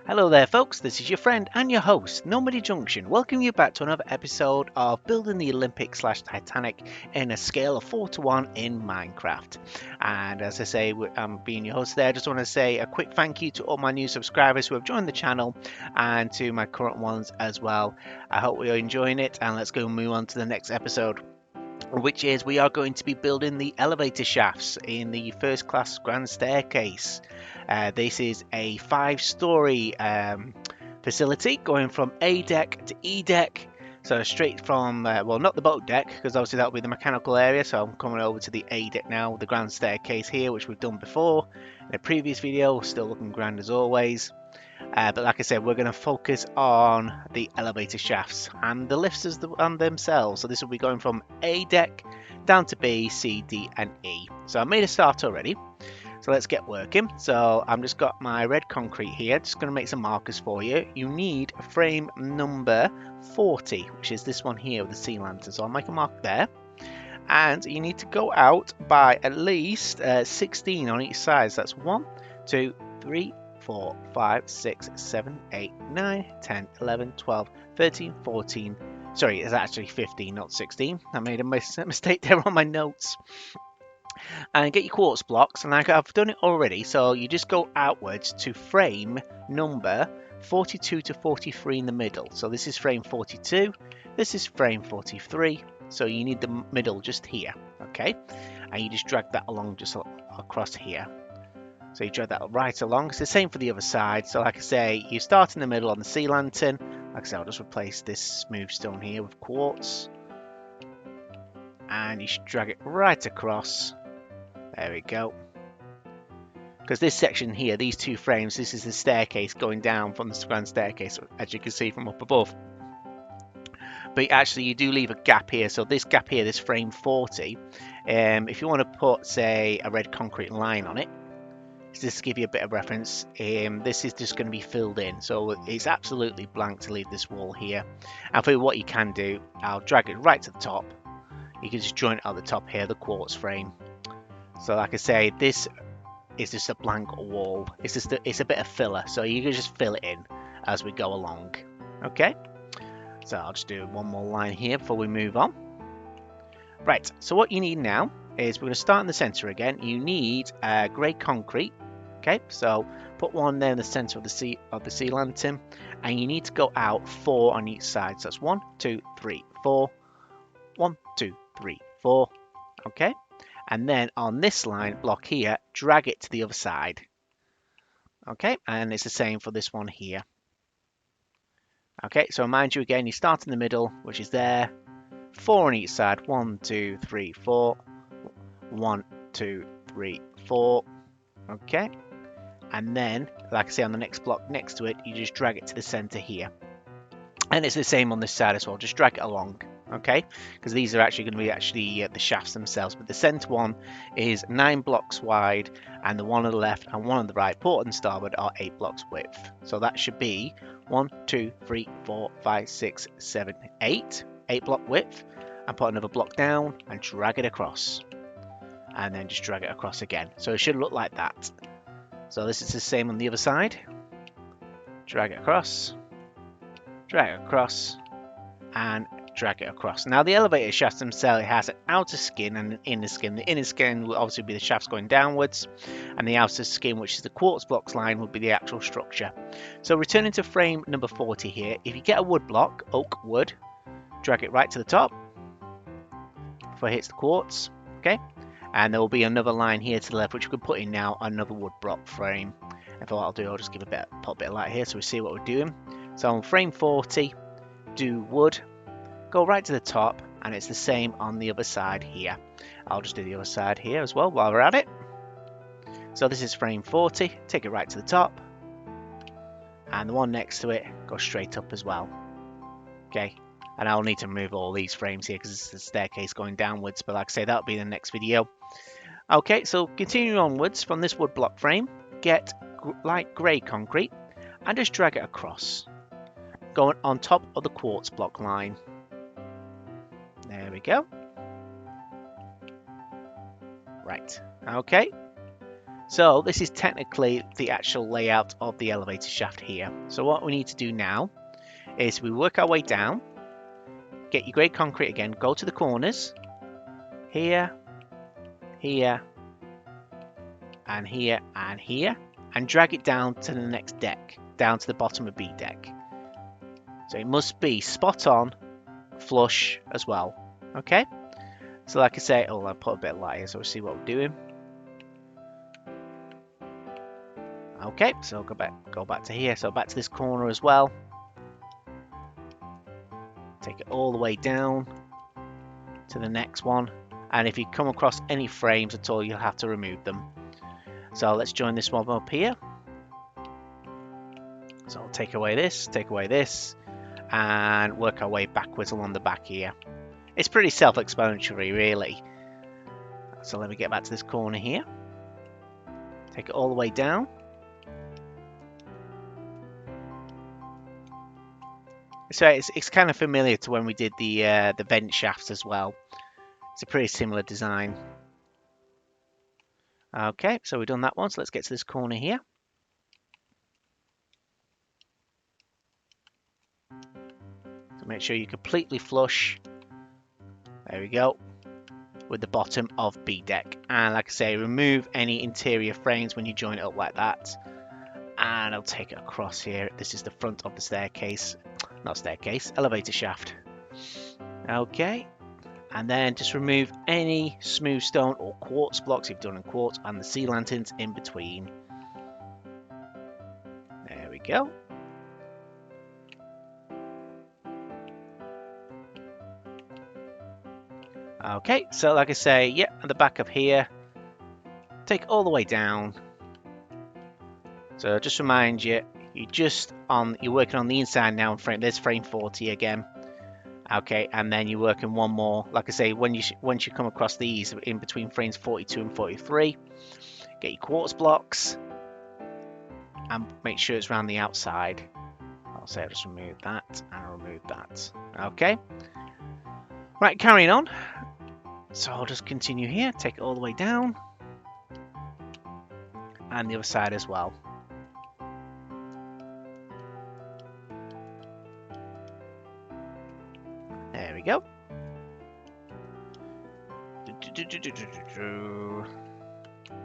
Hello there folks, this is your friend and your host, Normandie Junction, welcoming you back to another episode of Building the Olympic/Titanic in a scale of 4:1 in Minecraft. And as I say, I'm being your host there. I just want to say a quick thank you to all my new subscribers who have joined the channel and to my current ones as well. I hope you're enjoying it, and let's go and move on to the next episode, which is we are going to be building the elevator shafts in the first class grand staircase. This is a 5-story facility going from A deck to E deck. So straight from, well, not the boat deck, because obviously that will be the mechanical area. So I'm coming over to the A deck now, the grand staircase here, which we've done before in a previous video. Still looking grand as always. But like I said, we're going to focus on the elevator shafts and the lifts themselves. So this will be going from A deck down to B, C, D and E. So I made a start already. So let's get working. So I've just got my red concrete here. Just going to make some markers for you. You need frame number 40, which is this one here with the sea lantern. So I'll make a mark there. And you need to go out by at least 16 on each side. So that's 1, 2, 3, 4, 5, 6, 7, 8, 9, 10, 11, 12, 13, 14. Sorry, it's actually 15, not 16. I made a mistake there on my notes. And get your quartz blocks, and I've done it already, so you just go outwards to frame number 42 to 43 in the middle. So this is frame 42, this is frame 43, so you need the middle just here, okay? And you just drag that along just across here. So you drag that right along. It's the same for the other side. So like I say, you start in the middle on the sea lantern. Like I say, I'll just replace this smooth stone here with quartz. And you should drag it right across. There we go. Because this section here, these two frames, this is the staircase going down from the grand staircase, as you can see from up above. But actually you do leave a gap here. So this gap here, this frame 40, if you want to put, say, a red concrete line on it, just to give you a bit of reference, this is just going to be filled in, so it's absolutely blank to leave this wall here. And for what you can do, I'll drag it right to the top. You can just join it at the top here, the quartz frame. So like I say, this is just a blank wall. It's just it's a bit of filler, so you can just fill it in as we go along. Okay, so I'll just do one more line here before we move on. Right, so what you need now is we're going to start in the center again. You need grey concrete. Okay, so put one there in the center of the sea lantern, and you need to go out 4 on each side. So that's 1, 2, 3, 4. 1, 2, 3, 4. Okay, and then on this line block here, drag it to the other side. Okay, and it's the same for this one here. Okay, so remind you again, you start in the middle, which is there. 4 on each side. 1, 2, 3, 4. 1, 2, 3, 4. Okay, and then like I say, on the next block next to it, you just drag it to the center here, and it's the same on this side as well. Just drag it along, okay, because these are actually going to be the shafts themselves, but the center one is 9 blocks wide, and the one on the left and one on the right, port and starboard, are 8 blocks width. So that should be 1, 2, 3, 4, 5, 6, 7, 8 block width, and put another block down and drag it across, and then just drag it across again. So it should look like that. So this is the same on the other side. Drag it across, and drag it across. Now the elevator shafts themselves, it has an outer skin and an inner skin. The inner skin will obviously be the shafts going downwards, and the outer skin, which is the quartz blocks line, will be the actual structure. So returning to frame number 40 here, if you get a wood block, oak wood, drag it right to the top before it hits the quartz. Okay, and there will be another line here to the left, which we can put in now, another wood block frame. And for what I'll do, I'll just give put a bit of light here so we see what we're doing. So on frame 40, do wood, go right to the top, and it's the same on the other side here. I'll just do the other side here as well while we're at it. So this is frame 40, take it right to the top, and the one next to it, go straight up as well. Okay, and I'll need to remove all these frames here because it's the staircase going downwards, but like I say, that'll be in the next video. Okay, so continuing onwards from this wood block frame, get light grey concrete and just drag it across, going on top of the quartz block line. There we go. Right, okay. So this is technically the actual layout of the elevator shaft here. So what we need to do now is we work our way down, get your grey concrete again, go to the corners, here, here, and here, and here, and drag it down to the next deck, down to the bottom of B deck. So it must be spot on, flush as well. Okay? So like I say, oh, I'll put a bit of light here so we'll see what we're doing. Okay, so go back to here, so back to this corner as well. Take it all the way down to the next one. And if you come across any frames at all, you'll have to remove them. So let's join this one up here. So I'll take away this, and work our way backwards along the back here. It's pretty self-explanatory, really. So let me get back to this corner here. Take it all the way down. So it's kind of familiar to when we did the vent shafts as well. It's a pretty similar design. Okay, so we've done that one. So let's get to this corner here. So make sure you're completely flush. There we go. With the bottom of B deck. And like I say, remove any interior frames when you join it up like that. And I'll take it across here. This is the front of the staircase. Not staircase, elevator shaft. Okay. And then just remove any smooth stone or quartz blocks you've done in quartz and the sea lanterns in between. There we go. Okay, so like I say, yeah, at the back of here, take all the way down. So just remind you, you're working on the inside now. There's frame 40 again. Okay, and then you're working one more. Like I say, once you come across these in between frames 42 and 43, get your quartz blocks and make sure it's around the outside. I'll say I'll just remove that and I'll remove that. Okay. Right, carrying on. So I'll just continue here, take it all the way down. And the other side as well. There we go.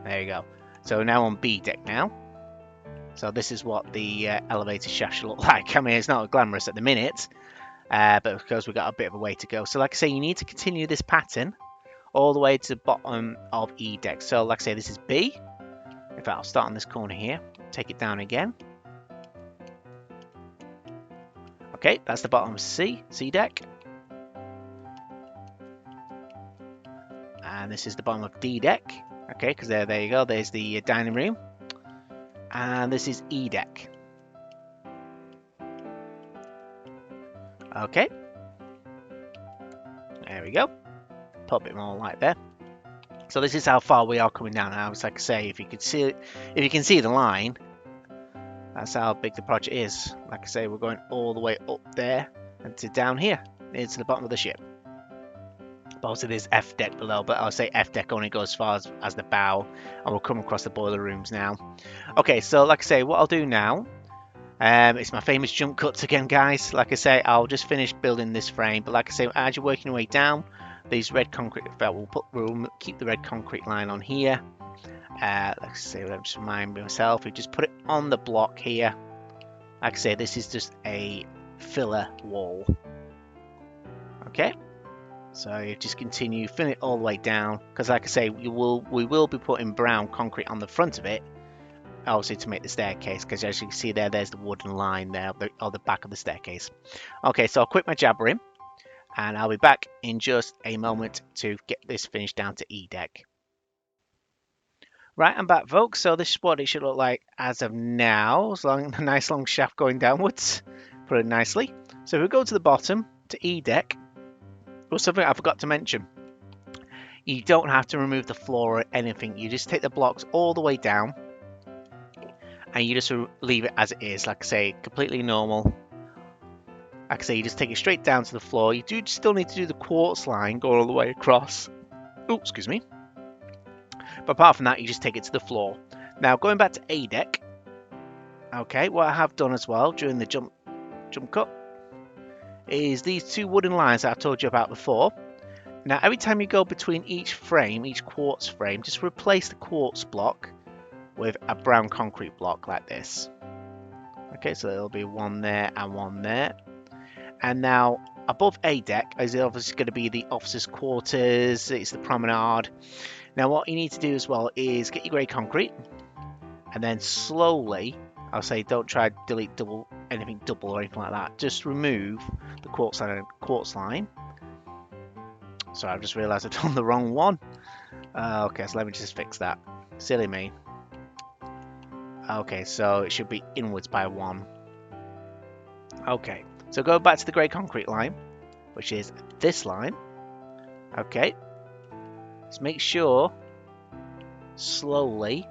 There you go. So now on B deck now. So this is what the elevator shaft should look like. I mean, it's not glamorous at the minute, but because we've got a bit of a way to go. So like I say, you need to continue this pattern all the way to the bottom of E deck. So like I say, this is B. In fact, I'll start on this corner here. Take it down again. Okay, that's the bottom of C deck. And this is the bottom of D deck. Okay, because there you go. There's the dining room. And this is E deck. Okay. There we go. Put a bit more light there. So this is how far we are coming down now. It's like I say, if you can see the line, that's how big the project is. Like I say, we're going all the way up there and to down here, near to the bottom of the ship. But also there's F deck below, but I'll say F deck only goes as far as the bow, and we'll come across the boiler rooms now. Okay, so like I say, what I'll do now, it's my famous jump cuts again, guys. Like I say, I'll just finish building this frame, but like I say, as you're working your way down, these red concrete, we'll keep the red concrete line on here. Like I say, let me just remind myself, we just put it on the block here. Like I say, this is just a filler wall. Okay. So you just continue, fill it all the way down, because like I say, we will be putting brown concrete on the front of it, obviously to make the staircase, because as you can see there, there's the wooden line there, or the back of the staircase. Okay, so I'll quit my jabbering, and I'll be back in just a moment to get this finished down to E deck. Right, I'm back, folks. So this is what it should look like as of now. It's a nice long shaft going downwards, put it nicely. So if we go to the bottom, to E deck, well, something I forgot to mention. You don't have to remove the floor or anything. You just take the blocks all the way down and you just leave it as it is. Like I say, completely normal. Like I say, you just take it straight down to the floor. You do still need to do the quartz line, go all the way across. Oh, excuse me. But apart from that, you just take it to the floor. Now going back to A deck. Okay, what I have done as well during the jump cut is these two wooden lines that I told you about before. Now every time you go between each frame, each quartz frame, just replace the quartz block with a brown concrete block like this. Okay, so there'll be one there and one there. And now above A deck is obviously going to be the officers' quarters, it's the promenade. Now what you need to do as well is get your grey concrete and then slowly, I'll say don't try to delete anything double or anything like that. Just remove the quartz line. So I've just realised I've done the wrong one. Okay, so let me just fix that. Silly me. Okay, so it should be inwards by 1. Okay, so go back to the grey concrete line, which is this line. Okay, let's make sure slowly,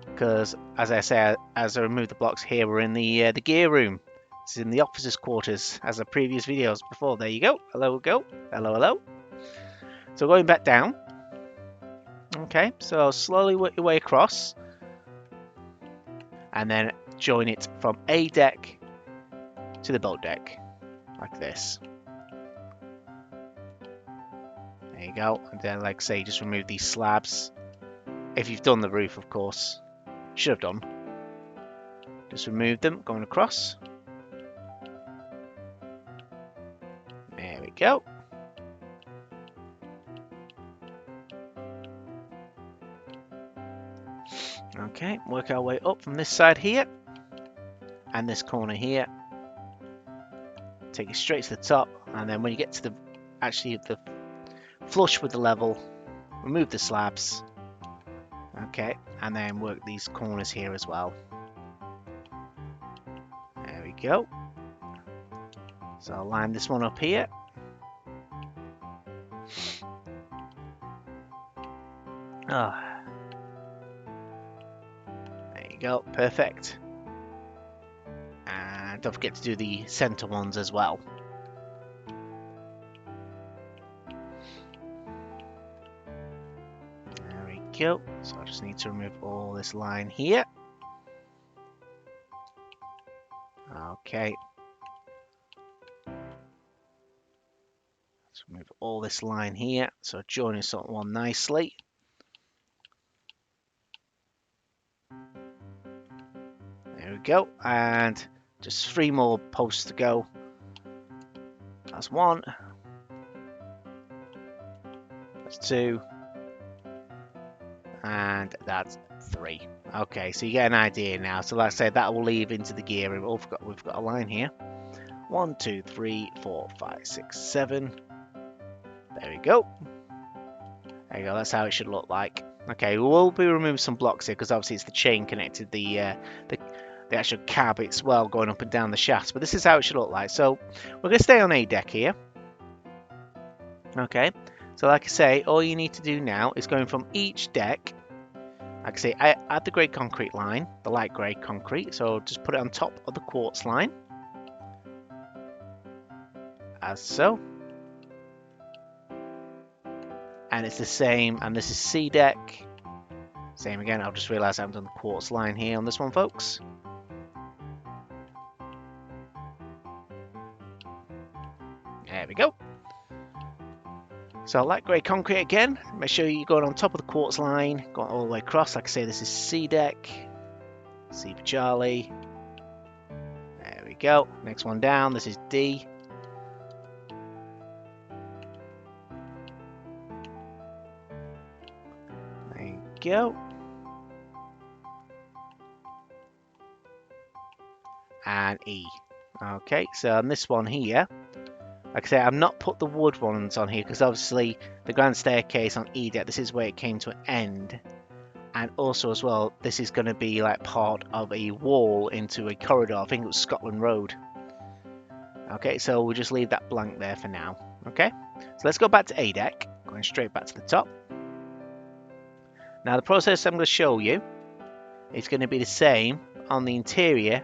because as I say, as I remove the blocks here, we're in the gear room. It's in the officers' quarters, as the previous videos before. There you go. Hello, go. Hello, hello. So going back down. Okay, so slowly work your way across, and then join it from A deck to the boat deck, like this. There you go. And then, like I say, just remove these slabs. If you've done the roof, of course. Should have done. Just remove them, going across. There we go. Okay, work our way up from this side here. And this corner here. Take it straight to the top. And then when you get to the flush with the level, remove the slabs. Okay, and then work these corners here as well. There we go. So I'll line this one up here. Ah, there you go, perfect. And don't forget to do the center ones as well. There we go. So I just need to remove all this line here. Okay. Let's remove all this line here. So joining one nicely. There we go. And just 3 more posts to go. That's 1. That's 2. And that's 3. Okay, so you get an idea now. So like I said, that will leave into the gear room. Oh, we've got a line here. 1, 2, 3, 4, 5, 6, 7. There we go. There you go. That's how it should look like. Okay, we will be removing some blocks here because obviously it's the chain connected the actual cab. It's well going up and down the shafts, but this is how it should look like. So we're going to stay on A deck here. Okay. So like I say, all you need to do now is going from each deck. Like I say, add the grey concrete line, the light grey concrete. So just put it on top of the quartz line. As so. And it's the same, and this is C deck. Same again, I've just realised I haven't done the quartz line here on this one, folks. There we go. So light grey concrete again. Make sure you're going on top of the quartz line, going all the way across. Like I say, this is C deck. C for Charlie. There we go. Next one down, this is D. There you go. And E. Okay, so on this one here, like I say, I've not put the wood ones on here because obviously the grand staircase on E deck, this is where it came to an end. And also as well, this is going to be like part of a wall into a corridor. I think it was Scotland Road. Okay, so we'll just leave that blank there for now. Okay, so let's go back to A deck, going straight back to the top. Now the process I'm going to show you is going to be the same on the interior,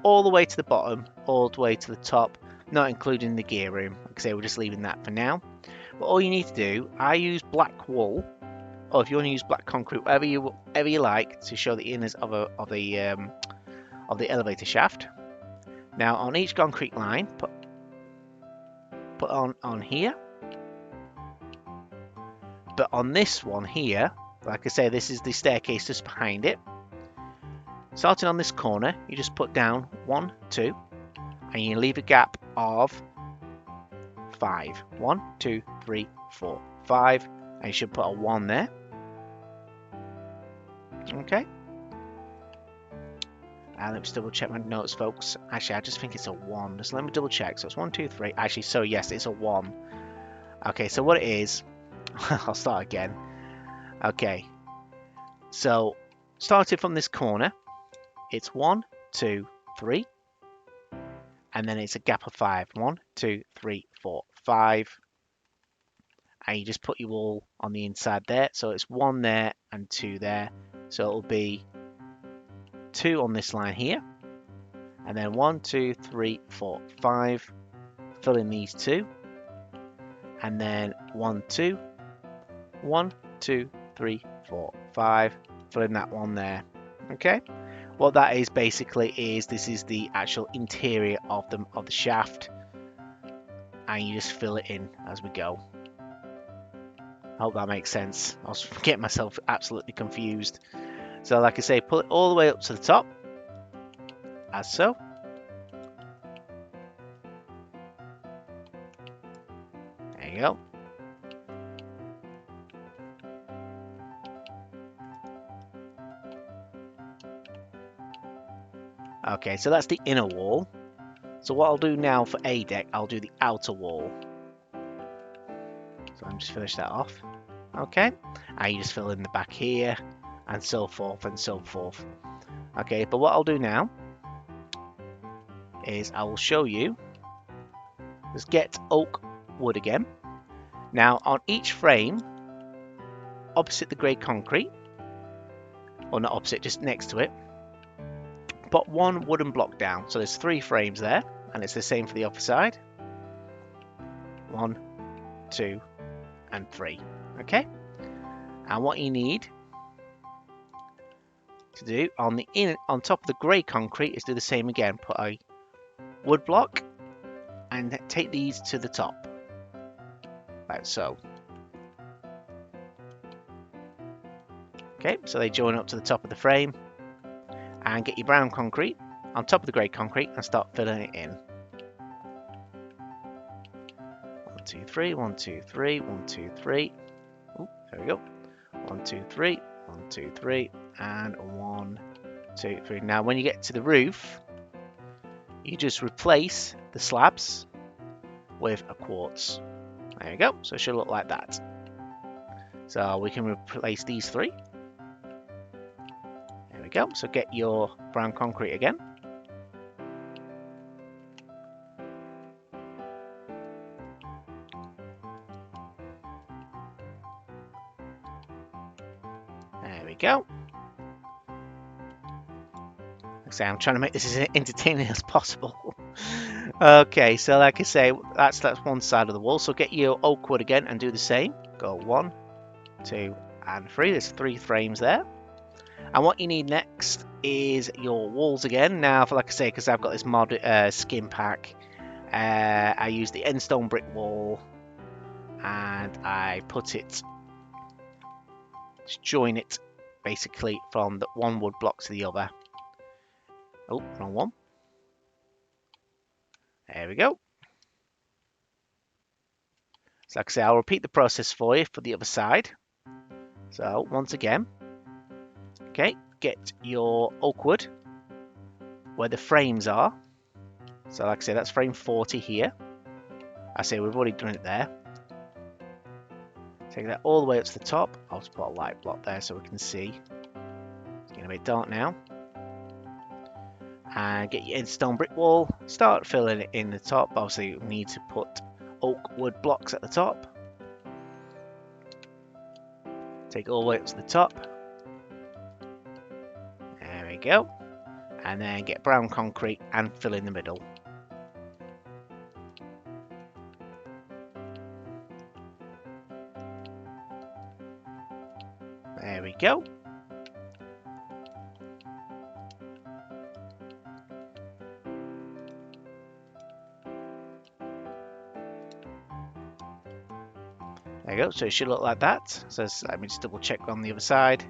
all the way to the bottom, all the way to the top, not including the gear room. Like I say, we're just leaving that for now. But all you need to do, I use black wool or if you want to use black concrete, whatever you like to show the inners of the elevator shaft. Now on each concrete line, put on here. But on this one here, like I say, this is the staircase just behind it. Starting on this corner, you just put down 1, 2, and you leave a gap of 5. 1, 2, 3, 4, 5, and you should put a 1 there. Okay. And let me just double check my notes, folks. Actually, I just think it's a 1. Just let me double check. So it's 1, 2, 3. Actually, so yes, it's a 1. Okay, so what it is, I'll start again. Okay, so started from this corner, it's 1, 2, 3, and then it's a gap of 5. 1, 2, 3, 4, 5, and you just put your wall on the inside there. So it's 1 there and 2 there. So it'll be 2 on this line here, and then 1, 2, 3, 4, 5. Fill in these 2, and then 1, 2, 1, 2, 3, 4, 5. Fill in that 1 there. Okay. What that is basically is this is the actual interior of the shaft, and you just fill it in as we go. I hope that makes sense. I was getting myself absolutely confused. So like I say, pull it all the way up to the top, as so. There you go. Okay, so that's the inner wall. So what I'll do now for A deck, I'll do the outer wall. So I'm just finish that off. Okay, and you just fill in the back here, and so forth and so forth. Okay, but what I'll do now is I will show you. Let's get oak wood again. Now on each frame, opposite the grey concrete, or not opposite, just next to it, put 1 wooden block down. So there's 3 frames there, and it's the same for the other side. 1, 2, and 3. Okay, and what you need to do on top of the grey concrete is do the same again. Put a wood block and take these to the top, like so. Okay, so they join up to the top of the frame, and get your brown concrete on top of the grey concrete and start filling it in. 1, 2, 3, 1, 2, 3, 1, 2, 3. Ooh, there we go. 1, 2, 3, 1, 2, 3, and 1, 2, 3. Now when you get to the roof, you just replace the slabs with a quartz. There you go. So it should look like that. So we can replace these 3. There we go. So get your brown concrete again. There we go. Like I say, I'm trying to make this as entertaining as possible. Okay, so like I say, that's one side of the wall. So get your oak wood again and do the same. Go 1, 2, and 3. There's 3 frames there. And what you need next is your walls again. Now, like I say, because I've got this mod skin pack, I use the endstone brick wall, and I put it, just join it basically from the one wood block to the other. Oh, wrong one. There we go. So like I say, I'll repeat the process for you for the other side. So once again, okay, get your oak wood where the frames are. So like I say, that's frame 40 here. I say we've already done it there. Take that all the way up to the top. I'll just put a light block there so we can see. It's getting a bit dark now. And get your endstone brick wall. Start filling it in the top. Obviously, you need to put oak wood blocks at the top. Take it all the way up to the top. There we go. And then get brown concrete and fill in the middle. There we go. There you go, so it should look like that. So let me just double check on the other side.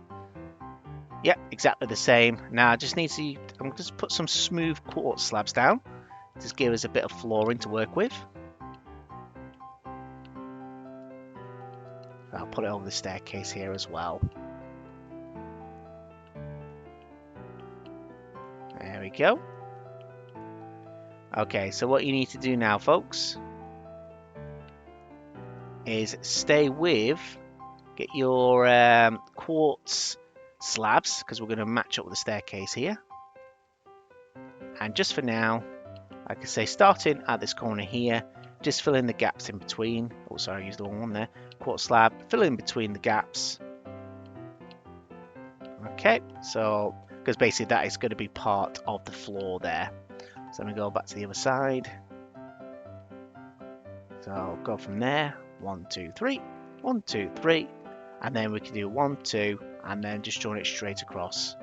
Yep, exactly the same. Now I just need to, I'm going to just put some smooth quartz slabs down. Just give us a bit of flooring to work with. I'll put it over the staircase here as well. There we go. Okay, so what you need to do now, folks, is stay with, get your quartz slabs, because we're going to match up with the staircase here. And just for now, like I say, starting at this corner here, just fill in the gaps in between. Oh, sorry, I used the wrong one there. Quartz slab, fill in between the gaps. Okay, so, because basically that is going to be part of the floor there. So let me go back to the other side. So I'll go from there. 1, 2, 3. 1, 2, 3. And then we can do 1, 2, and then just join it straight across.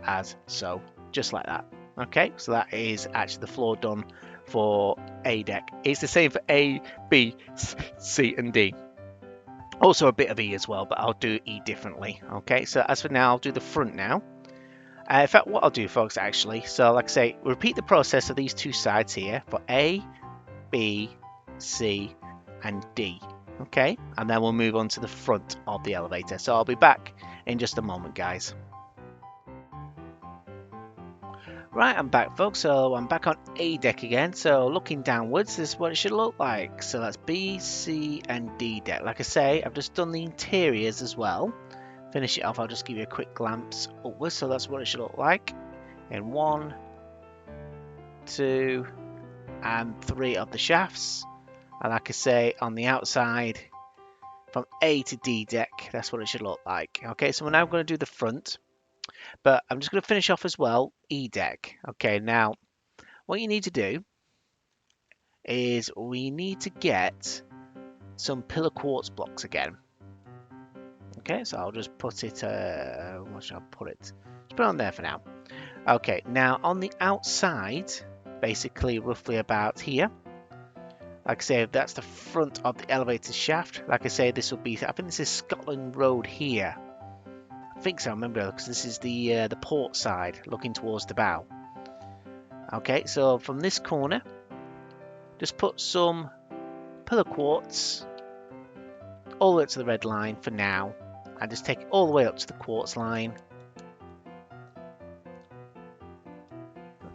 As so, just like that. Okay, so that is actually the floor done for A deck. It's the same for A, B, C, and D. Also a bit of E as well, but I'll do E differently. Okay, so as for now, I'll do the front now. In fact, what I'll do, folks, actually, so like I say, repeat the process of these two sides here for A, B, C, and D. Okay, and then we'll move on to the front of the elevator. So I'll be back in just a moment, guys. Right, I'm back, folks. So I'm back on A deck again. So looking downwards, this is what it should look like. So that's B, C, and D deck. Like I say, I've just done the interiors as well. Finish it off, I'll just give you a quick glance upwards. So that's what it should look like in 1, 2, and 3 of the shafts. And like I say, on the outside, from A to D deck, that's what it should look like. Okay, so we're now going to do the front. But I'm just going to finish off as well, E deck. Okay, now what you need to do is we need to get some pillar quartz blocks again. Okay, so I'll just put it, what should I put it? Just put it on there for now. Okay, now on the outside, basically roughly about here, like I say, that's the front of the elevator shaft. Like I say, this will be, I think this is Scotland Road here. I think so, I remember, because this is the port side looking towards the bow. Okay, so from this corner, just put some pillar quartz all the way up to the red line for now, and just take it all the way up to the quartz line.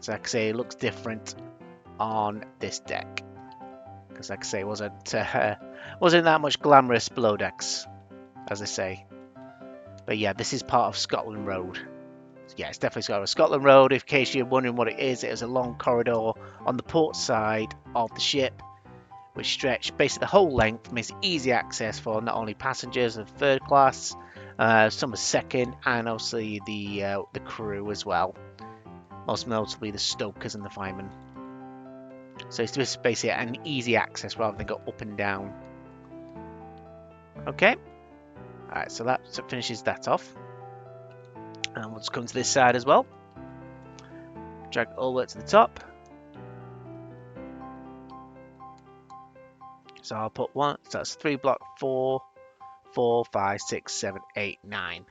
So like I say, it looks different on this deck, because like I say, it wasn't that much glamorous below decks, as I say. But yeah, this is part of Scotland Road. Yeah, it's definitely Scotland Road. In case you're wondering what it is a long corridor on the port side of the ship, which stretched basically the whole length, makes it easy access for not only passengers of third class, some of second, and obviously the crew as well. Most notably the stokers and the firemen. So it's just basically an easy access rather than go up and down. Okay. Alright, so that finishes that off. And we'll just come to this side as well. Drag all the way to the top. So I'll put 1, so that's 3 block 4, 4, 5, 6, 7, 8, 9.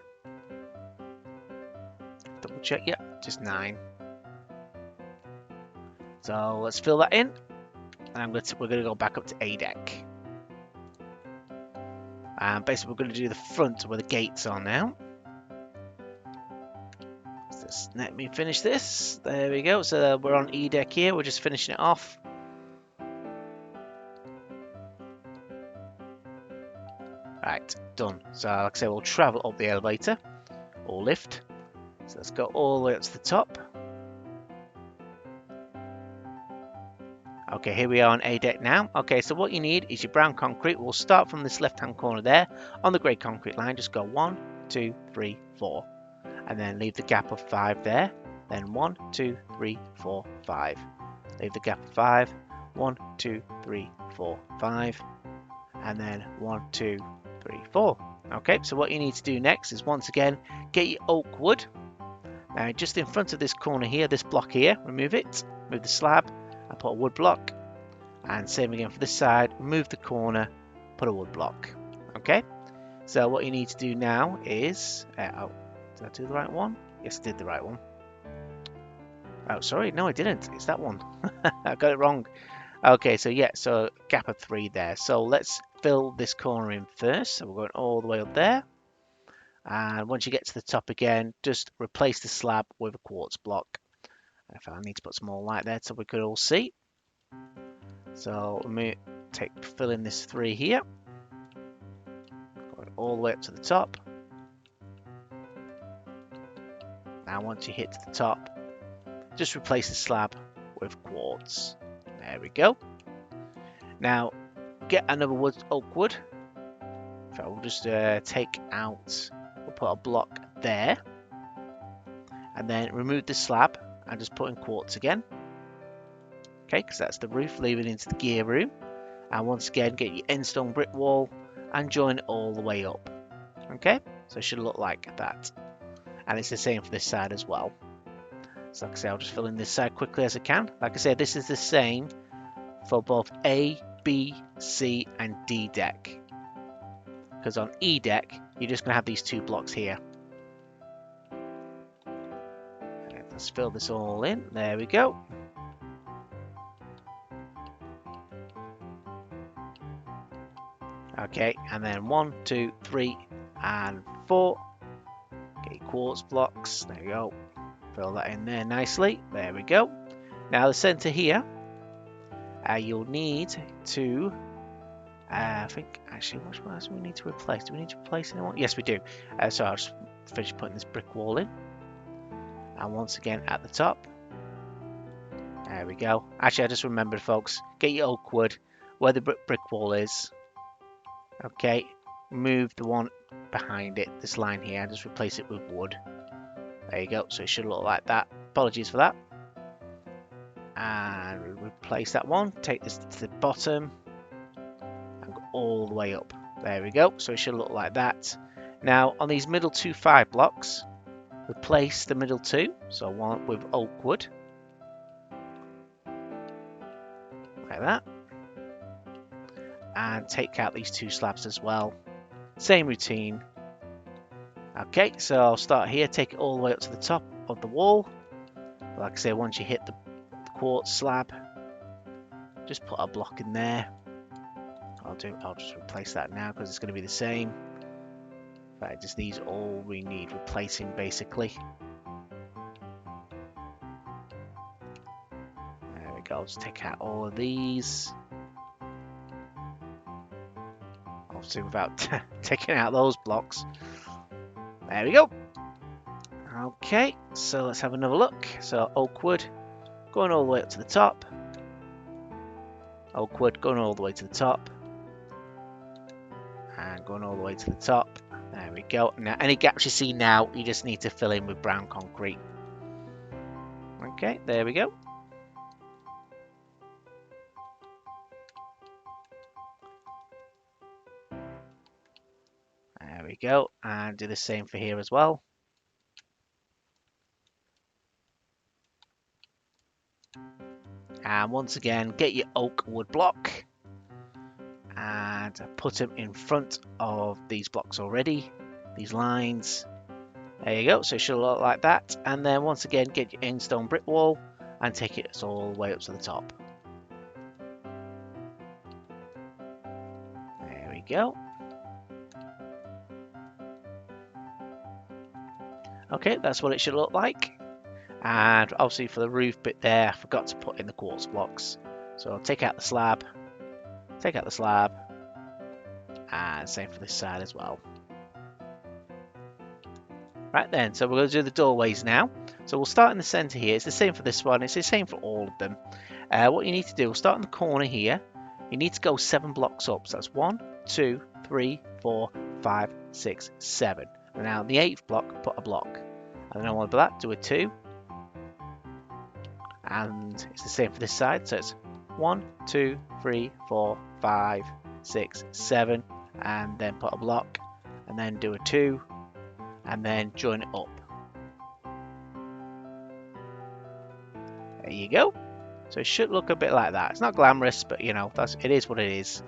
Double check, yeah, just 9. So let's fill that in. And we're going to go back up to A deck. And basically we're going to do the front where the gates are now. So just let me finish this. There we go. So we're on E deck here. We're just finishing it off. Right, done. So like I say, we'll travel up the elevator or lift. So let's go all the way up to the top. Okay, here we are on A deck now. Okay, so what you need is your brown concrete. We'll start from this left-hand corner there on the grey concrete line. Just go 1, 2, 3, 4, and then leave the gap of 5 there. Then 1, 2, 3, 4, 5. Leave the gap of 5. 1, 2, 3, 4, 5, and then 1, 2, 3, 4. Okay, so what you need to do next is once again get your oak wood. Now just in front of this corner here, this block here, remove it, move the slab and put a wood block. And same again for this side, remove the corner, put a wood block. Okay, so what you need to do now is, oh, did I do the right one? Yes, I did the right one. Oh, sorry, no I didn't, it's that one. I got it wrong. Okay, so yeah, so gap of 3 there. So let's fill this corner in first. So we're going all the way up there. And once you get to the top again, just replace the slab with a quartz block. If I need to put some more light there so we could all see. So let me fill in this 3 here. Going all the way up to the top. Now once you hit to the top, just replace the slab with quartz. There we go. Now get another oak wood. So we'll just take out, we'll put a block there. And then remove the slab and just put in quartz again. Okay, because that's the roof, leave it into the gear room. And once again, get your end stone brick wall and join it all the way up. Okay, so it should look like that. And it's the same for this side as well. So like I say, I'll just fill in this side quickly as I can. Like I said, this is the same for both A, B, C, and D deck. Because on E deck, you're just going to have these 2 blocks here. Let's fill this all in. There we go. Okay, and then 1, 2, 3, and 4. Get your quartz blocks. There we go. Fill that in there nicely. There we go. Now the center here, you'll need to. I think actually, what else do we need to replace? Do we need to replace anyone? Yes, we do. So I'll just finish putting this brick wall in. And once again at the top. There we go. Actually, I just remembered, folks. Get your oak wood where the brick wall is. Okay, move the one behind it, this line here, and just replace it with wood. There you go, so it should look like that. Apologies for that. And replace that one, take this to the bottom, and go all the way up. There we go, so it should look like that. Now, on these middle 2 5 blocks, replace the middle 2, so one with oak wood. Like that. And take out these 2 slabs as well. Same routine. Okay, so I'll start here, take it all the way up to the top of the wall. Like I say, once you hit the quartz slab, just put a block in there. I'll just replace that now because it's going to be the same. Right, just these all we need replacing basically. There we go, I'll just take out all of these. Obviously without taking out those blocks. There we go. Okay, so let's have another look. So oak wood going all the way up to the top. Oak wood going all the way to the top. And going all the way to the top. There we go. Now any gaps you see now, you just need to fill in with brown concrete. Okay, there we go. There we go, and do the same for here as well. And once again, get your oak wood block and put them in front of these blocks already, these lines. There you go, so it should look like that. And then once again, get your end stone brick wall and take it all the way up to the top. There we go. Okay, that's what it should look like. And obviously for the roof bit there, I forgot to put in the quartz blocks. So I'll take out the slab, and same for this side as well. Right then, so we're going to do the doorways now. So we'll start in the center here. It's the same for this one, it's the same for all of them. What you need to do, we'll start in the corner here. You need to go 7 blocks up. So that's 1, 2, 3, 4, 5, 6, 7. And now on the 8th block, put a block. And then on that, do a 2. And it's the same for this side. So it's 1, 2, 3, 4, 5, 6, 7. and then put a block, and then do a 2, and then join it up. There you go. So it should look a bit like that. It's not glamorous, but you know, it is what it is.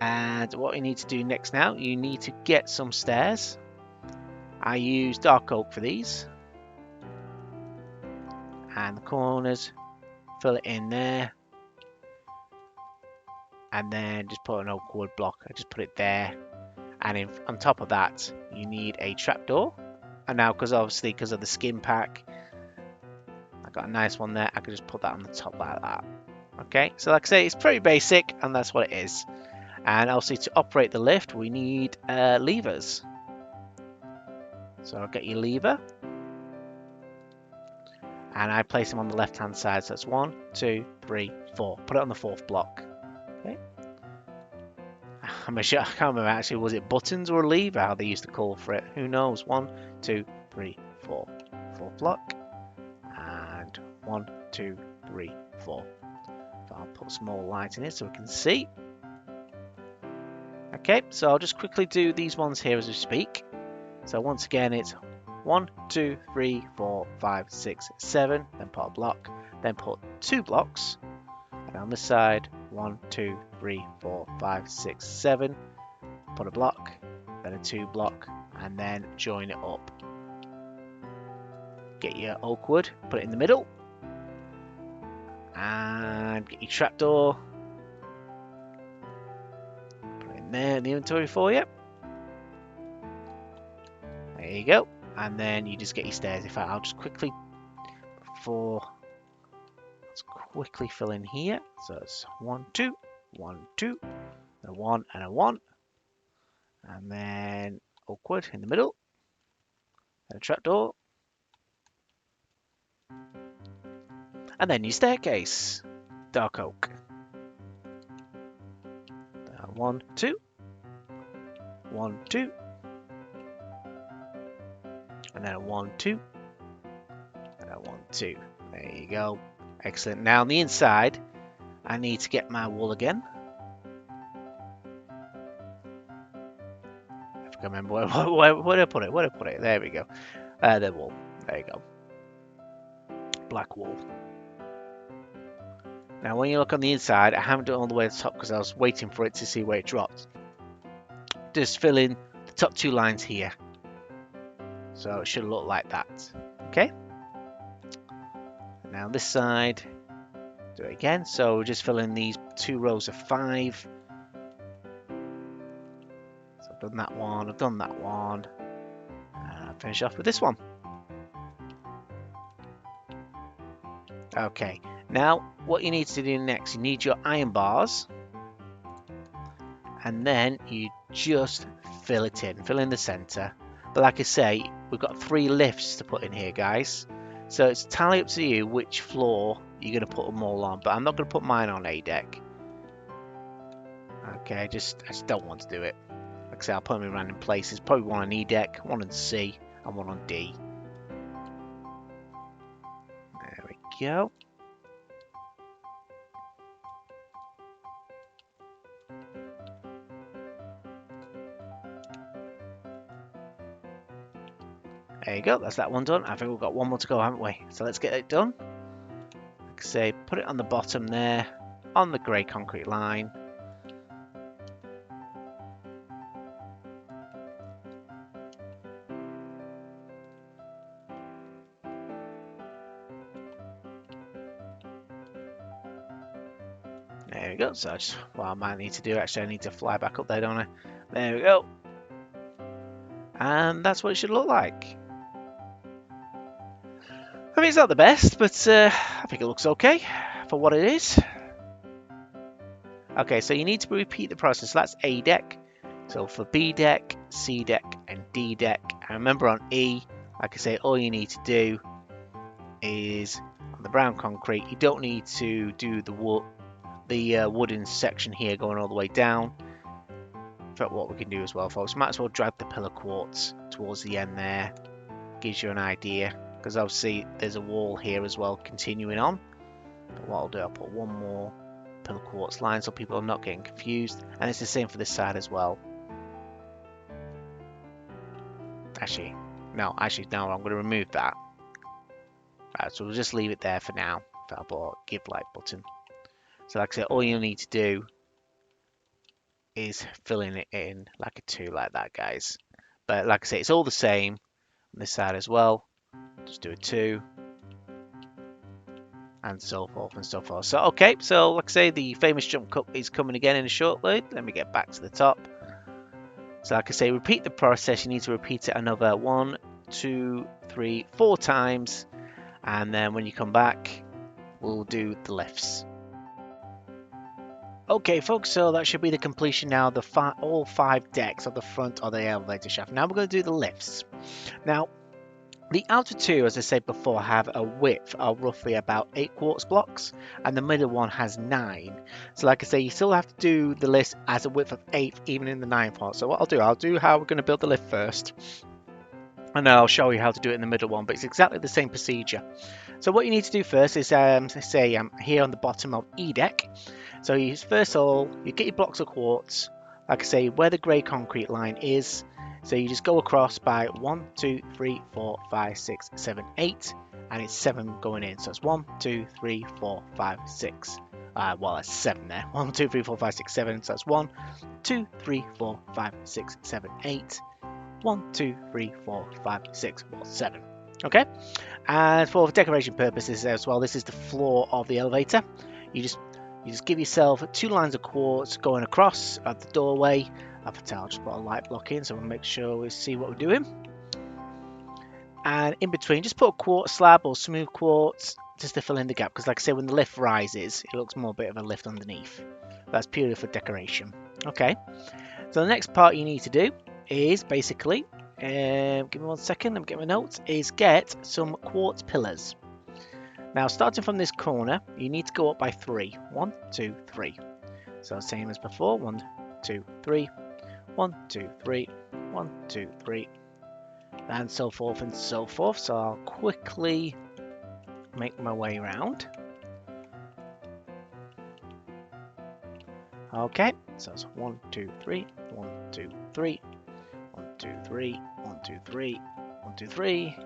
And what you need to do next now, you need to get some stairs. I use dark oak for these. And the corners, fill it in there. And then just put an oak wood block. I just put it there. And on top of that, you need a trapdoor. And now, because of the skin pack, I got a nice one there. I could just put that on the top like that. Okay, so like I say, it's pretty basic, and that's what it is. And also to operate the lift, we need levers. So I'll get your lever. And I place them on the left-hand side. So that's 1, 2, 3, 4. Put it on the 4th block. Okay. I'm sure, I can't remember actually, was it buttons or a lever, how they used to call for it? Who knows? 1, 2, 3, 4. 4th block. And 1, 2, 3, 4. So I'll put some more light in it so we can see. Okay, so I'll just quickly do these ones here as we speak. So once again, it's 1, 2, 3, 4, 5, 6, 7. Then put a block. Then put 2 blocks. And on this side, 1, 2, 3, 4, 5, 6, 7. Put a block. Then a 2 block. And then join it up. Get your oak wood. Put it in the middle. And get your trapdoor. Put it in there in the inventory for you. There you go. And then you just get your stairs. In fact, I'll just quickly, let's quickly fill in here. So it's 1, 2, 1, 2, a 1 and a 1. And then oak wood in the middle. And a trapdoor. And then your staircase. Dark oak. 1, 2. 1, 2. And then a 1, 2. And a 1, 2. There you go. Excellent. Now on the inside, I need to get my wool again. I can remember where I put it. Where I put it. There we go. The wool. There you go. Black wool. Now when you look on the inside, I haven't done it all the way to the top because I was waiting for it to see where it dropped. Just fill in the top 2 lines here. So it should look like that. Okay. Now this side, do it again. So just fill in these 2 rows of 5. So I've done that one. I've done that one. I'll finish off with this one. Okay. Now what you need to do next, you need your iron bars. And then you just fill it in. Fill in the center. But like I say, we've got 3 lifts to put in here, guys. So it's entirely up to you which floor you're going to put them all on. But I'm not going to put mine on A deck. Okay, I just don't want to do it. Like I say, I'll put them in random places. Probably one on E deck, one on C, and one on D. There we go. There you go, that's that one done. I think we've got one more to go, haven't we? So let's get it done. Like I say, put it on the bottom there, on the grey concrete line. There we go, so that's what I might need to do. Actually, I need to fly back up there, don't I? There we go. And that's what it should look like. I mean, it's not the best, but I think it looks okay for what it is. Okay, so you need to repeat the process. So that's A deck. So for B deck, C deck, and D deck. And remember on E, like I say, all you need to do is on the brown concrete. You don't need to do the wooden section here going all the way down. In fact, what we can do as well, folks, might as well drag the pillar quartz towards the end there. Gives you an idea. Because obviously there's a wall here as well continuing on. But what I'll do, I'll put one more pillar quartz line so people are not getting confused. And it's the same for this side as well. Actually, no, I'm going to remove that. Right, so we'll just leave it there for now. Give light button. So like I said, all you need to do is filling it in like a 2 like that, guys. But like I say, it's all the same on this side as well. Just do a 2 and so forth and so forth. So okay, so like I say, the famous jump cut is coming again in a short load. Let me get back to the top. So like I say, repeat the process. You need to repeat it another 1, 2, 3, 4 times, and then when you come back, we'll do the lifts. Okay, folks, so that should be the completion now. All 5 decks of the front of the elevator shaft. Now we're going to do the lifts. Now, the outer 2, as I said before, have a width of roughly about 8 quartz blocks, and the middle one has 9. So like I say, you still have to do the lift as a width of 8, even in the 9th part. So what I'll do how we're going to build the lift first, and then I'll show you how to do it in the middle one, but it's exactly the same procedure. So what you need to do first is, say I'm here on the bottom of E deck. So first of all, you get your blocks of quartz, like I say, where the grey concrete line is. So you just go across by 1, 2, 3, 4, 5, 6, 7, 8, and it's 7 going in. So it's 1, 2, 3, 4, 5, 6. Well, that's 7 there. 1, 2, 3, 4, 5, 6, 7. So that's 1, 2, 3, 4, 5, 6, 7, 8. 1, 2, 3, 4, 5, 6, 7. Okay. And for decoration purposes as well, this is the floor of the elevator. You just give yourself 2 lines of quartz going across at the doorway. I'll just put a light block in so we'll make sure we see what we're doing. And in between, just put a quartz slab or smooth quartz just to fill in the gap. Because like I say, when the lift rises, it looks more a bit of a lift underneath. That's purely for decoration. Okay. So the next part you need to do is basically, give me 1 second, let me get my notes, is get some quartz pillars. Now, starting from this corner, you need to go up by 3. 1, 2, 3. So same as before. 1, 2, 3. 1, 2, 3. 1, 2, 3. And so forth and so forth. So I'll quickly make my way around. Okay. So it's 1, 2, 3. 1, 2, 3. 1, 2, 3. 1, 2, 3. 1, 2, 3.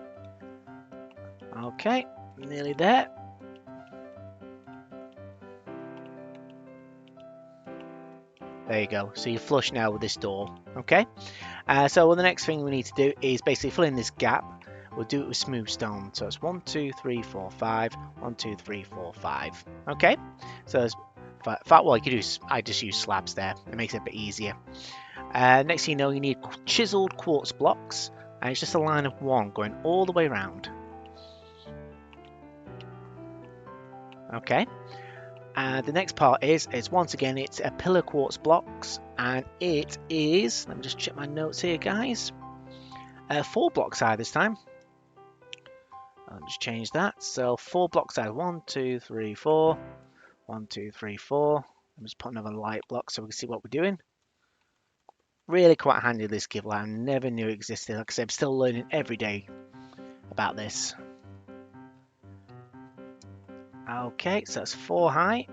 Okay. Nearly there. There you go. So you're flush now with this door. Okay. So the next thing we need to do is basically fill in this gap. We'll do it with smooth stone. So it's 1, 2, 3, 4, 5. 1, 2, 3, 4, 5. Okay. So well, you could use. I just use slabs there. It makes it a bit easier. Next thing you know, you need chiseled quartz blocks, and it's just a line of 1 going all the way around. Okay. The next part is once again, it's a pillar quartz blocks, and it is, let me just check my notes here, guys, 4 blocks high this time. I'll just change that. So 4 blocks high. 1, 2, 3, 4. 1, 2, 3, 4. I'm just putting another light block so we can see what we're doing. Really quite handy, this giveaway. I never knew it existed. Like I said, I'm still learning every day about this. Okay, so that's 4 high.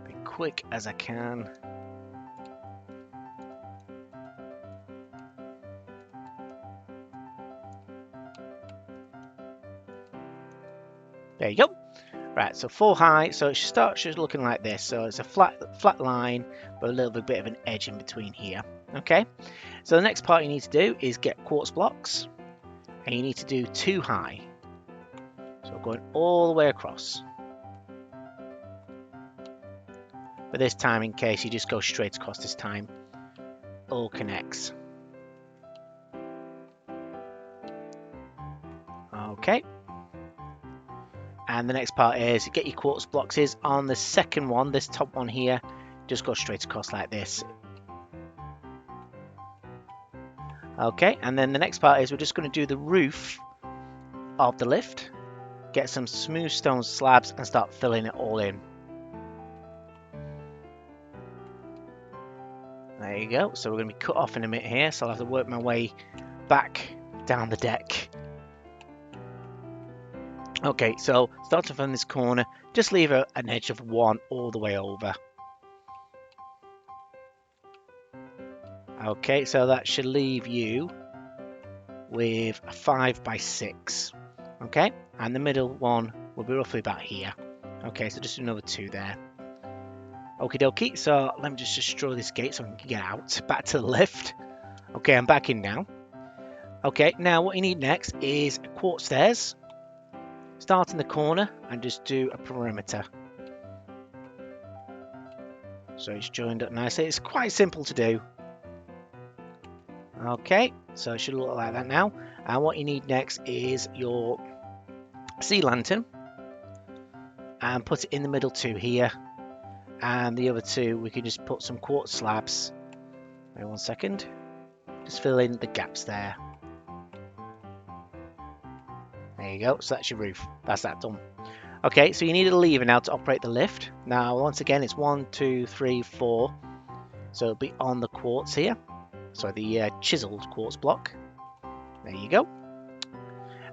Be quick as I can. There you go. Right, so 4 high, so it starts just looking like this. So it's a flat line, but a little bit of an edge in between here. Okay, so the next part you need to do is get quartz blocks, and you need to do 2 high. So going all the way across. But this time, in case, you just go straight across this time. All connects. Okay. And the next part is get your quartz blocks is on the second one, this top one here, just go straight across like this. Okay, and then the next part is we're just going to do the roof of the lift, get some smooth stone slabs and start filling it all in. There you go. So we're going to be cut off in a minute here, so I'll have to work my way back down the deck. Okay, so starting from this corner, just leave an edge of 1 all the way over. Okay, so that should leave you with a 5 by 6. Okay, and the middle one will be roughly about here. Okay, so just another 2 there. Okie dokie, so let me just destroy this gate so I can get out. Back to the lift. Okay, I'm back in now. Okay, now what you need next is quartz stairs. Start in the corner and just do a perimeter. So it's joined up nicely. It's quite simple to do. Okay, so it should look like that now. And what you need next is your sea lantern. And put it in the middle 2 here. And the other 2, we can just put some quartz slabs. Wait 1 second. Just fill in the gaps there. There you go. So that's your roof. That's that done. Okay, so you need a lever now to operate the lift. Now, once again, it's 1, 2, 3, 4. So it'll be on the quartz here. So the chiseled quartz block. There you go.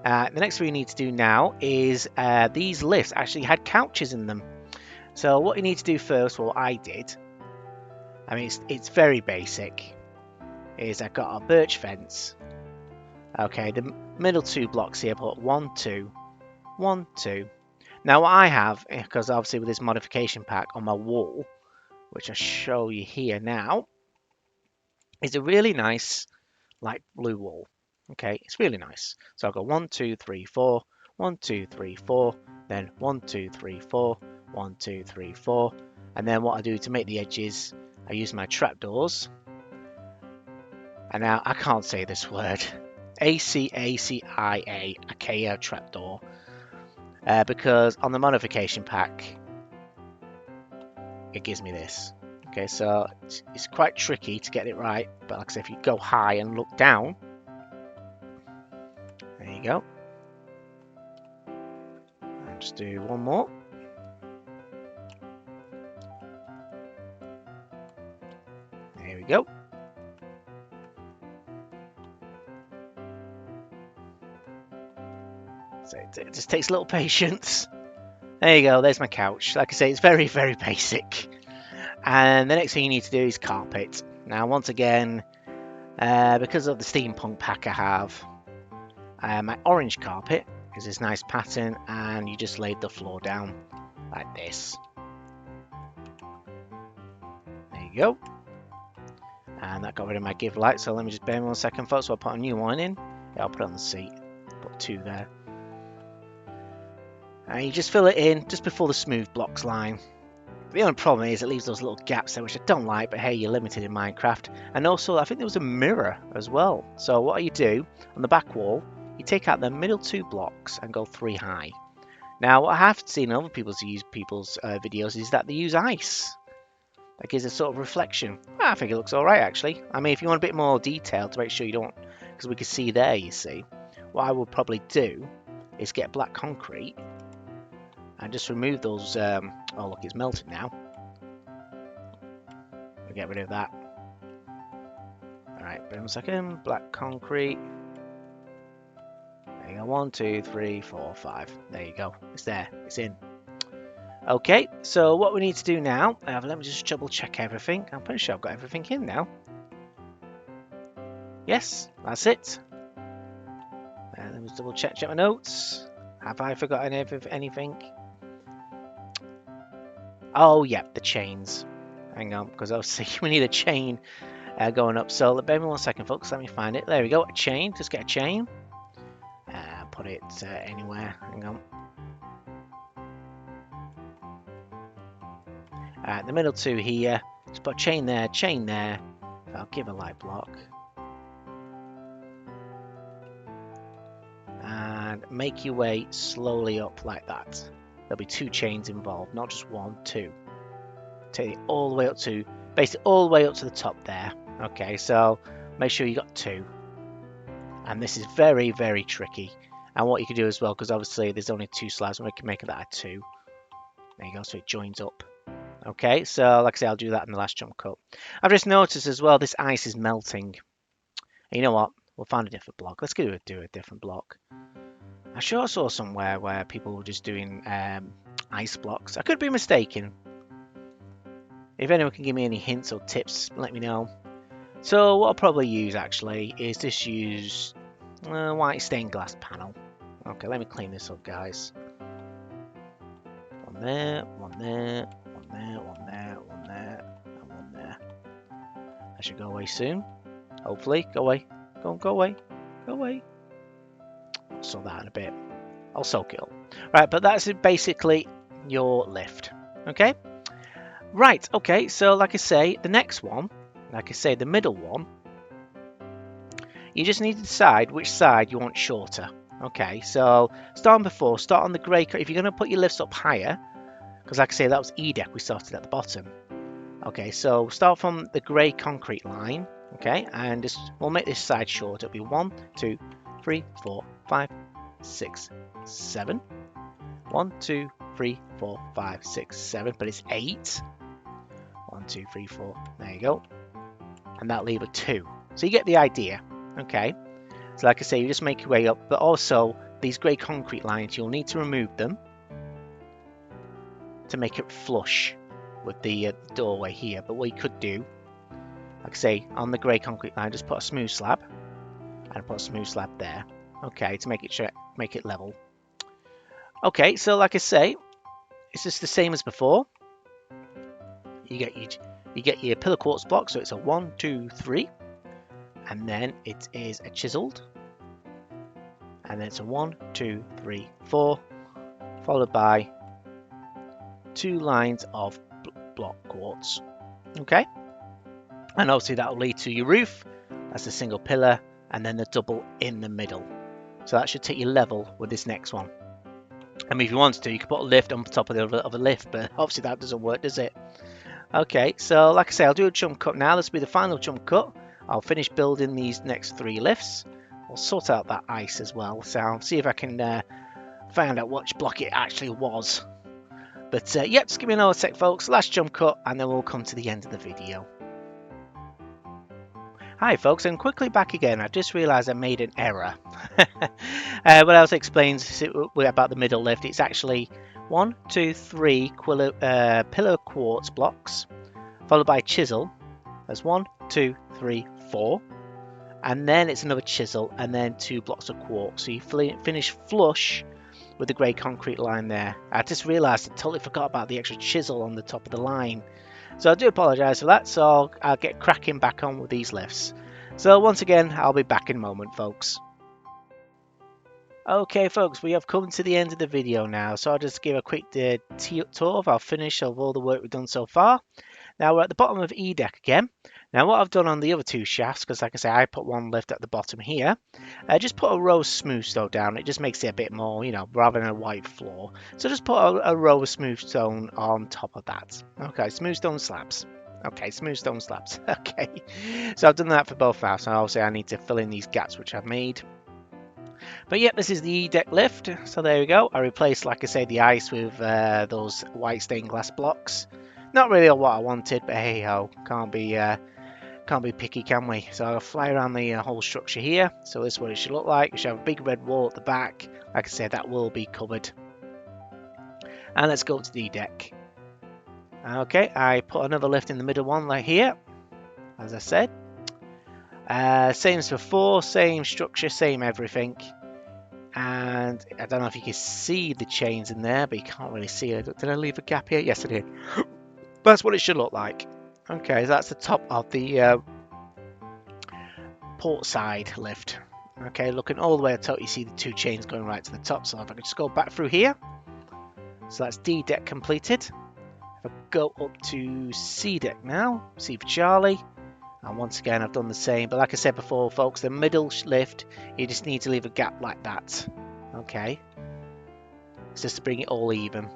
The next thing we need to do now is these lifts actually had couches in them. So what you need to do first, what I did, I mean, it's very basic, is I got a birch fence. Okay, the middle 2 blocks here, put 1, 2, 1, 2. Now what I have, because obviously with this modification pack on my wall, which I'll show you here now, is a really nice light blue wall. Okay, it's really nice. So I've got 1, 2, 3, 4, 1, 2, 3, 4, then 1, 2, 3, 4, 1, 2, 3, 4. And then what I do to make the edges, I use my trapdoors. And now I can't say this word. ACACIA, Acacia trapdoor. Because on the modification pack, it gives me this. Okay, so it's quite tricky to get it right. But like I said, if you go high and look down, there you go. I'll just do one more. There we go. So it just takes a little patience. There you go, there's my couch. Like I say, it's very, very basic. And the next thing you need to do is carpet. Now, once again, because of the steampunk pack I have, my orange carpet is this nice pattern, and you just laid the floor down like this. There you go. And that got rid of my give light, so let me just bear me 1 second, folks. So I'll put a new one in. Yeah, I'll put it on the seat. Put 2 there. And you just fill it in just before the smooth blocks line. The only problem is it leaves those little gaps there, which I don't like, but hey, you're limited in Minecraft. And also, I think there was a mirror as well. So what you do, on the back wall, you take out the middle 2 blocks and go 3 high. Now, what I have seen in other people's videos is that they use ice. That gives a sort of reflection. I think it looks alright, actually. I mean, if you want a bit more detail to make sure you don't... Because we can see there, you see. What I would probably do is get black concrete and just remove those. Oh look, it's melted now. We'll get rid of that. Alright, wait 1 second. Black concrete. There you go. 1, 2, 3, 4, 5. There you go. It's there. It's in. Okay, so what we need to do now, let me just double check everything. I'm pretty sure I've got everything in now. Yes, that's it. Let me just double check my notes. Have I forgotten anything? Oh, yeah, the chains. Hang on, because obviously we need a chain going up. So bear me 1 second, folks. Let me find it. There we go. A chain. Just get a chain. Put it anywhere. Hang on. The middle 2 here. Just put a chain there. Chain there. I'll give a light block. And make your way slowly up like that. There'll be 2 chains involved, not just 1, 2. Take it all the way up to, basically all the way up to the top there. Okay, so make sure you got 2. And this is very, very tricky. And what you can do as well, because obviously there's only 2 slabs, and we can make that a 2. There you go, so it joins up. Okay, so like I say, I'll do that in the last jump cut. I've just noticed as well, this ice is melting. And you know what? We'll find a different block. Let's do a different block. I sure saw somewhere where people were just doing ice blocks. I could be mistaken. If anyone can give me any hints or tips, let me know. So what I'll probably use actually is just use white stained glass panel. Okay, let me clean this up, guys. One there, one there, one there, one there, one there, and one there. That should go away soon. Hopefully, go away. Go away. Go away. I'll sort that in a bit. I'll soak it up. Right, but that's basically your lift. Okay? Right, okay, so like I say, the next one, like I say, the middle one, you just need to decide which side you want shorter. Okay, so start on the grey. If you're going to put your lifts up higher, because like I say, that was E deck we started at the bottom. Okay, so start from the grey concrete line. Okay, and just, we'll make this side short. It'll be 1, 2, 3, 4, 5, 6, 7. 1, 2, 3, 4, 5, 6, 7, but it's 8. 1, 2, 3, 4. There you go. And that'll leave a 2. So you get the idea. Okay. So like I say, you just make your way up, but also these grey concrete lines, you'll need to remove them to make it flush with the doorway here. But what you could do, like I say, on the grey concrete line, just put a smooth slab and put a smooth slab there. Okay, to make it level. Okay, so like I say, it's just the same as before. You get your pillar quartz block, so it's a 1, 2, 3, and then it is a chiseled, and then it's a 1, 2, 3, 4, followed by 2 lines of block quartz. Okay, and obviously that will lead to your roof. That's a single pillar, and then the double in the middle. So that should take you level with this next one. I mean, if you wanted to, you could put a lift on top of the lift, but obviously that doesn't work, does it? Okay, so like I say, I'll do a jump cut now. This will be the final jump cut. I'll finish building these next 3 lifts. I'll sort out that ice as well, so I'll see if I can find out which block it actually was. But yeah, just give me another sec, folks. Last jump cut, and then we'll come to the end of the video. Hi folks, I'm quickly back again. I just realised I made an error. What else explains about the middle lift? It's actually 1, 2, 3 pillar quartz blocks, followed by a chisel. There's 1, 2, 3, 4, and then it's another chisel, and then 2 blocks of quartz. So you finish flush with the grey concrete line there. I just realised I totally forgot about the extra chisel on the top of the line. So I do apologise for that, so I'll get cracking back on with these lifts. So once again, I'll be back in a moment, folks. Okay, folks, we have come to the end of the video now, so I'll just give a quick tour of our finish of all the work we've done so far. Now we're at the bottom of E deck again. Now what I've done on the other 2 shafts, because like I say, I put 1 lift at the bottom here, I just put a row of smooth stone down. It just makes it a bit more, you know, rather than a white floor. So just put a row of smooth stone on top of that. Okay, smooth stone slabs. Okay, smooth stone slabs. Okay, so I've done that for both halves. And obviously I need to fill in these gaps which I've made. But yep, this is the E deck lift. So there we go. I replaced, like I say, the ice with those white stained glass blocks. Not really what I wanted, but hey ho, can't be picky, can we? So I'll fly around the whole structure here. So this is what it should look like. We should have a big red wall at the back. Like I said, that will be covered. And let's go to the deck. Okay, I put another lift in the middle one like here, as I said. Same as before, same structure, same everything. And I don't know if you can see the chains in there, but you can't really see it. Did I leave a gap here? Yes, I did. That's what it should look like. Okay, so that's the top of the port side lift. Okay, looking all the way at the top, you see the 2 chains going right to the top. So if I could just go back through here. So that's D deck completed. If I go up to C deck now, C for Charlie. And once again, I've done the same. But like I said before, folks, the middle lift, you just need to leave a gap like that. Okay. It's just to bring it all even.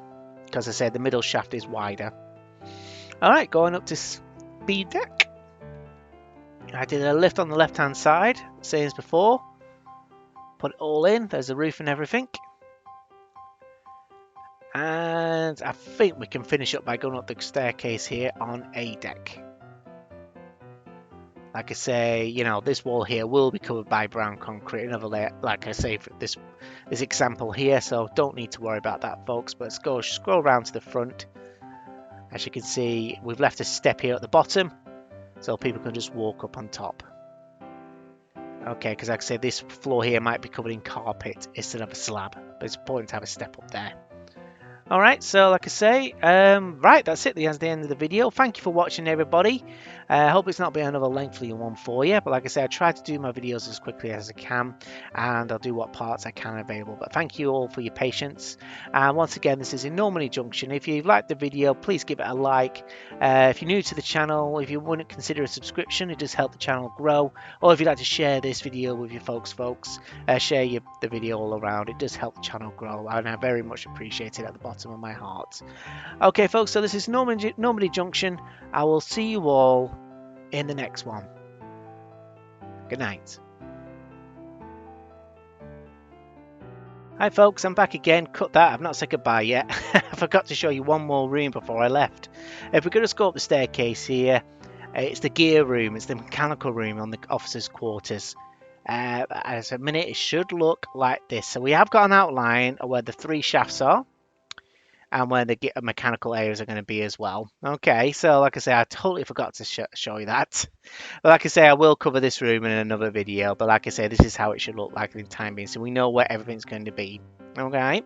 Because I said the middle shaft is wider. Alright, going up to B deck. I did a lift on the left hand side, same as before. Put it all in, there's the roof and everything. And I think we can finish up by going up the staircase here on A deck. Like I say, you know, this wall here will be covered by brown concrete, another layer, like I say, for this example here, so don't need to worry about that, folks. But let's go scroll around to the front. As you can see, we've left a step here at the bottom, so people can just walk up on top. Okay, because like I say, this floor here might be covered in carpet instead of a slab, but it's important to have a step up there. Alright, so like I say, right, that's it. That's the end of the video. Thank you for watching, everybody. I hope it's not been another lengthy one for you, but like I say, I try to do my videos as quickly as I can, and I'll do what parts I can available. But thank you all for your patience. And once again, this is in Normandie Junction. If you've liked the video, please give it a like. If you're new to the channel, if you wouldn't consider a subscription, it does help the channel grow. Or if you'd like to share this video with your folks, share the video all around. It does help the channel grow, and I very much appreciate it at the bottom of my heart. Okay, folks, so this is Normandie Junction. I will see you all in the next one. Good night. Hi folks, I'm back again. Cut that, I've not said goodbye yet. I forgot to show you one more room before I left. If we could just go up the staircase here, it's the gear room, it's the mechanical room on the officers' quarters. As a minute, it should look like this. So we have got an outline of where the 3 shafts are, and where the mechanical areas are going to be as well. Okay, so like I say, I totally forgot to show you that. But like I say, I will cover this room in another video. But like I say, this is how it should look like in the time being, so we know where everything's going to be. Okay,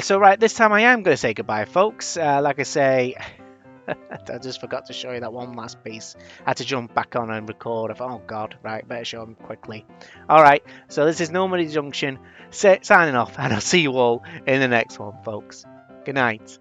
so right, this time I am going to say goodbye, folks. Like I say, I just forgot to show you that one last piece. I had to jump back on and record. I thought, oh God, right, better show them quickly. All right, so this is Normandie Junction, signing off, and I'll see you all in the next one, folks. Good night.